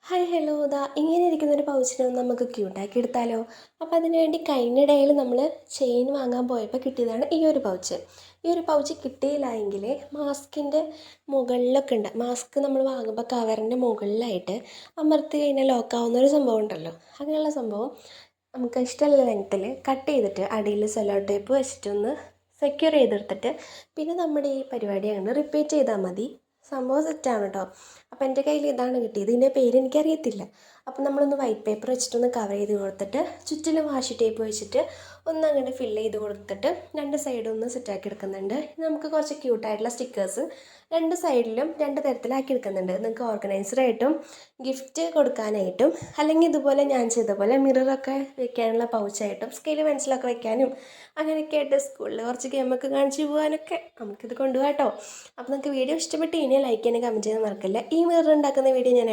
Hi hello ഇതാ ഇങ്ങനെ ഇരിക്കുന്നൊരു പൗച്ചിനെ ഒന്ന് നമുക്ക് ക്യൂട്ടാക്കി എടുത്താലോ. അപ്പോൾ അതിന് വേണ്ടി കഴിഞ്ഞിടയിൽ നമ്മൾ ചെയിൻ വാങ്ങാൻ പോയപ്പോൾ കിട്ടിയതാണ് ഈ ഒരു പൗച്ച്. ഈ ഒരു പൗച്ച് കിട്ടിയില്ല എങ്കിൽ മാസ്കിൻ്റെ മുകളിലൊക്കെ ഉണ്ട്, മാസ്ക് നമ്മൾ വാങ്ങുമ്പോൾ കവറിൻ്റെ മുകളിലായിട്ട് അമർത്തി കഴിഞ്ഞാൽ ലോക്കാവുന്ന ഒരു സംഭവം ഉണ്ടല്ലോ. അങ്ങനെയുള്ള സംഭവം നമുക്ക് ഇഷ്ടമുള്ള ലെങ്ത്തിൽ കട്ട് ചെയ്തിട്ട് അടിയിൽ സെല്ലോ ടേപ്പ് വെച്ചിട്ടൊന്ന് സെക്യൂർ ചെയ്തെടുത്തിട്ട് പിന്നെ നമ്മുടെ ഈ പരിപാടി അങ്ങനെ റിപ്പീറ്റ് ചെയ്താൽ മതി. സംഭവം സെറ്റാണ് കേട്ടോ. അപ്പോൾ എൻ്റെ കയ്യിൽ ഇതാണ് കിട്ടിയത്. ഇതിൻ്റെ പേര് എനിക്കറിയത്തില്ല. അപ്പോൾ നമ്മളൊന്ന് വൈറ്റ് പേപ്പർ വെച്ചിട്ടൊന്ന് കവർ ചെയ്ത് കൊടുത്തിട്ട് ചുറ്റിലും വാഷി ടേപ്പ് വെച്ചിട്ട് ഒന്ന് അങ്ങോട്ട് ഫില്ല് ചെയ്ത് കൊടുത്തിട്ട് രണ്ട് സൈഡും ഒന്ന് സെറ്റാക്കി എടുക്കുന്നുണ്ട്. നമുക്ക് കുറച്ച് ക്യൂട്ടായിട്ടുള്ള സ്റ്റിക്കേഴ്സ് രണ്ട് സൈഡിലും രണ്ട് തരത്തിലാക്കി എടുക്കുന്നുണ്ട്. നിങ്ങൾക്ക് ഓർഗനൈസറായിട്ടും ഗിഫ്റ്റ് കൊടുക്കാനായിട്ടും അല്ലെങ്കിൽ ഇതുപോലെ ഞാൻ ചെയ്ത പോലെ മിററൊക്കെ വെക്കാനുള്ള പൗച്ചായിട്ടും സ്കെയിൽ പെൻസിലൊക്കെ വെക്കാനും അങ്ങനെയൊക്കെ ആയിട്ട് സ്കൂളിൽ കുറച്ച് ഗെയിമൊക്കെ കാണിച്ച് പോകാനൊക്കെ നമുക്കിത് കൊണ്ടുപോകാം കേട്ടോ. അപ്പോൾ നിങ്ങൾക്ക് വീഡിയോ ഇഷ്ടപ്പെട്ട് കഴിഞ്ഞാൽ ലൈക്ക് ചെയ്യാനും കമൻറ്റ് ചെയ്യാൻ മറക്കില്ല. ഈ മിറർ ഉണ്ടാക്കുന്ന വീഡിയോ ഞാൻ